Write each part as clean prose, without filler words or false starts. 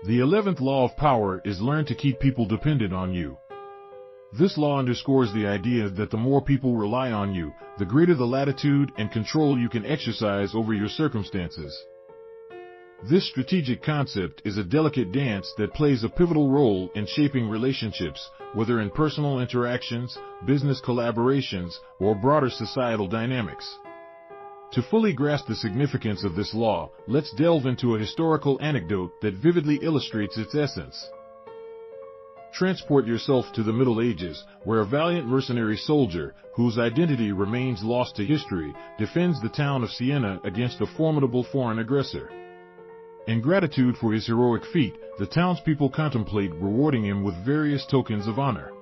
The 11th law of power is learn to keep people dependent on you. This law underscores the idea that the more people rely on you, the greater the latitude and control you can exercise over your circumstances. This strategic concept is a delicate dance that plays a pivotal role in shaping relationships, whether in personal interactions, business collaborations, or broader societal dynamics. To fully grasp the significance of this law, let's delve into a historical anecdote that vividly illustrates its essence. Transport yourself to the Middle Ages, where a valiant mercenary soldier, whose identity remains lost to history, defends the town of Siena against a formidable foreign aggressor. In gratitude for his heroic feat, the townspeople contemplate rewarding him with various tokens of honor.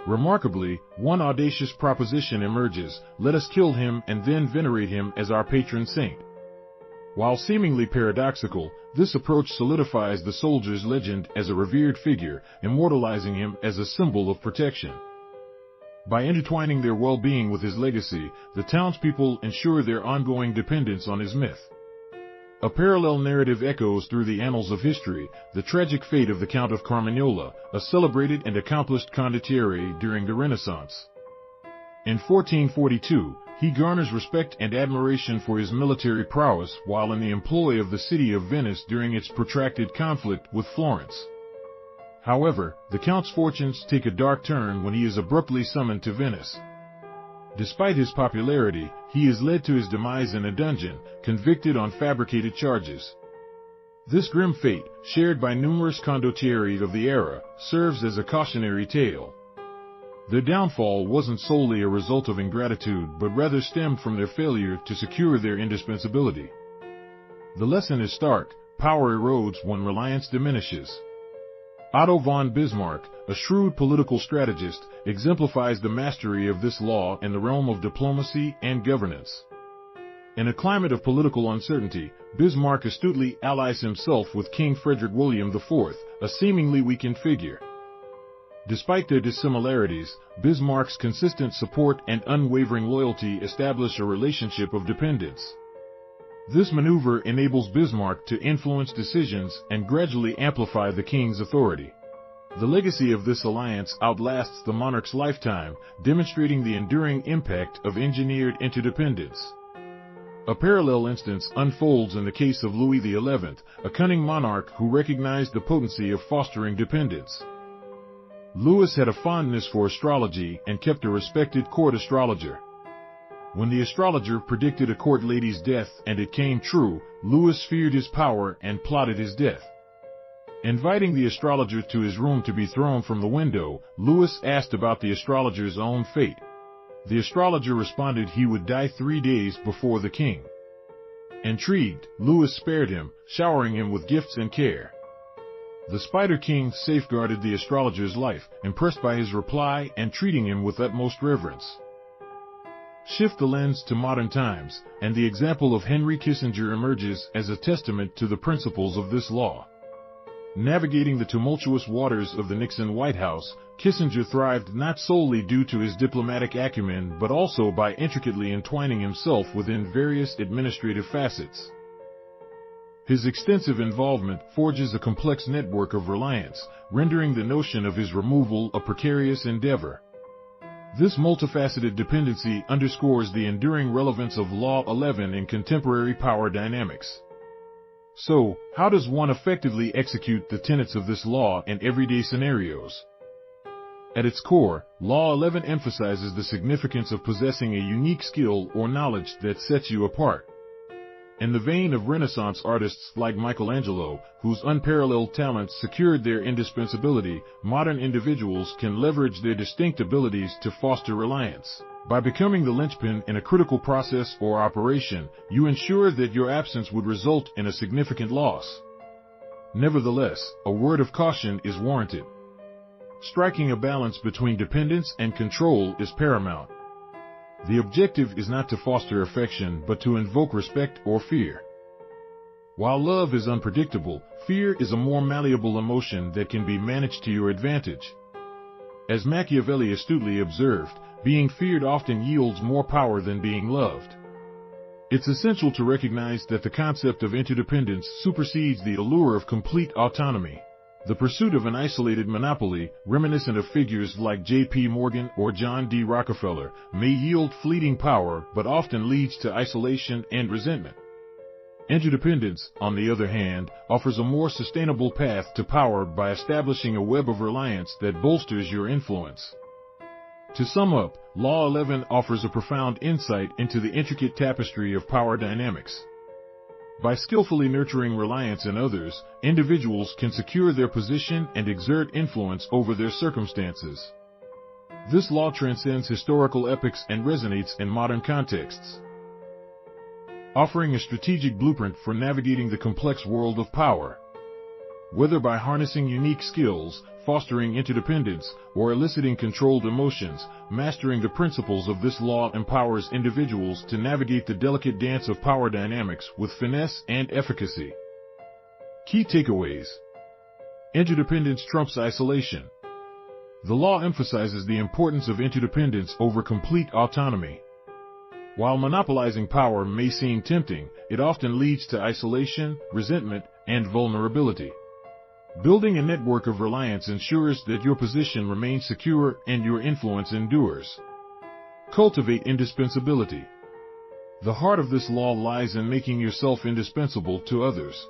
Remarkably, one audacious proposition emerges: let us kill him and then venerate him as our patron saint. While seemingly paradoxical, this approach solidifies the soldier's legend as a revered figure, immortalizing him as a symbol of protection. By intertwining their well-being with his legacy, the townspeople ensure their ongoing dependence on his myth. A parallel narrative echoes through the annals of history: the tragic fate of the Count of Carmagnola, a celebrated and accomplished condottiere during the Renaissance. In 1442, he garners respect and admiration for his military prowess while in the employ of the city of Venice during its protracted conflict with Florence. However, the Count's fortunes take a dark turn when he is abruptly summoned to Venice. Despite his popularity, he is led to his demise in a dungeon, convicted on fabricated charges. This grim fate, shared by numerous condottieri of the era, serves as a cautionary tale. Their downfall wasn't solely a result of ingratitude, but rather stemmed from their failure to secure their indispensability. The lesson is stark: power erodes when reliance diminishes. Otto von Bismarck, a shrewd political strategist, exemplifies the mastery of this law in the realm of diplomacy and governance. In a climate of political uncertainty, Bismarck astutely allies himself with King Frederick William IV, a seemingly weakened figure. Despite their dissimilarities, Bismarck's consistent support and unwavering loyalty establish a relationship of dependence. This maneuver enables Bismarck to influence decisions and gradually amplify the king's authority. The legacy of this alliance outlasts the monarch's lifetime, demonstrating the enduring impact of engineered interdependence. A parallel instance unfolds in the case of Louis XI, a cunning monarch who recognized the potency of fostering dependence. Louis had a fondness for astrology and kept a respected court astrologer. When the astrologer predicted a court lady's death and it came true, Louis feared his power and plotted his death. Inviting the astrologer to his room to be thrown from the window, Louis asked about the astrologer's own fate. The astrologer responded he would die 3 days before the king. Intrigued, Louis spared him, showering him with gifts and care. The Spider King safeguarded the astrologer's life, impressed by his reply and treating him with utmost reverence. Shift the lens to modern times, and the example of Henry Kissinger emerges as a testament to the principles of this law. Navigating the tumultuous waters of the Nixon White House, Kissinger thrived not solely due to his diplomatic acumen but also by intricately entwining himself within various administrative facets. His extensive involvement forges a complex network of reliance, rendering the notion of his removal a precarious endeavor. This multifaceted dependency underscores the enduring relevance of Law 11 in contemporary power dynamics. So, how does one effectively execute the tenets of this law in everyday scenarios? At its core, Law 11 emphasizes the significance of possessing a unique skill or knowledge that sets you apart. In the vein of Renaissance artists like Michelangelo, whose unparalleled talents secured their indispensability, modern individuals can leverage their distinct abilities to foster reliance. By becoming the linchpin in a critical process or operation, you ensure that your absence would result in a significant loss. Nevertheless, a word of caution is warranted. Striking a balance between dependence and control is paramount. The objective is not to foster affection but to invoke respect or fear. While love is unpredictable, fear is a more malleable emotion that can be managed to your advantage. As Machiavelli astutely observed, being feared often yields more power than being loved. It's essential to recognize that the concept of interdependence supersedes the allure of complete autonomy. The pursuit of an isolated monopoly, reminiscent of figures like J.P. Morgan or John D. Rockefeller, may yield fleeting power but often leads to isolation and resentment. Interdependence, on the other hand, offers a more sustainable path to power by establishing a web of reliance that bolsters your influence. To sum up, Law 11 offers a profound insight into the intricate tapestry of power dynamics. By skillfully nurturing reliance in others, individuals can secure their position and exert influence over their circumstances. This law transcends historical epochs and resonates in modern contexts, offering a strategic blueprint for navigating the complex world of power. Whether by harnessing unique skills, fostering interdependence, or eliciting controlled emotions, mastering the principles of this law empowers individuals to navigate the delicate dance of power dynamics with finesse and efficacy. Key takeaways. Interdependence trumps isolation. The law emphasizes the importance of interdependence over complete autonomy. While monopolizing power may seem tempting, it often leads to isolation, resentment, and vulnerability. Building a network of reliance ensures that your position remains secure and your influence endures. Cultivate indispensability. The heart of this law lies in making yourself indispensable to others.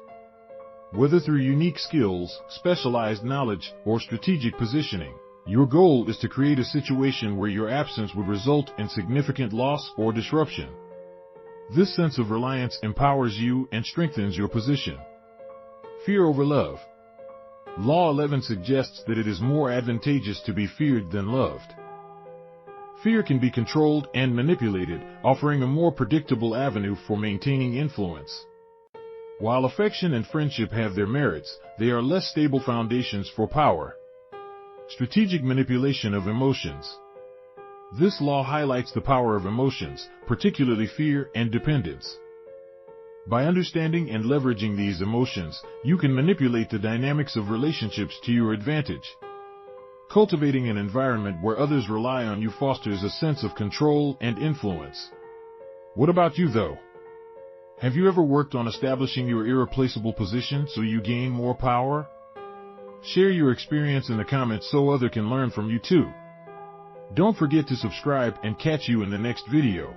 Whether through unique skills, specialized knowledge, or strategic positioning, your goal is to create a situation where your absence would result in significant loss or disruption. This sense of reliance empowers you and strengthens your position. Fear over love. Law 11 suggests that it is more advantageous to be feared than loved. Fear can be controlled and manipulated, offering a more predictable avenue for maintaining influence. While affection and friendship have their merits, they are less stable foundations for power. Strategic manipulation of emotions. This law highlights the power of emotions, particularly fear and dependence. By understanding and leveraging these emotions, you can manipulate the dynamics of relationships to your advantage. Cultivating an environment where others rely on you fosters a sense of control and influence. What about you, though? Have you ever worked on establishing your irreplaceable position so you gain more power? Share your experience in the comments so others can learn from you too. Don't forget to subscribe and catch you in the next video.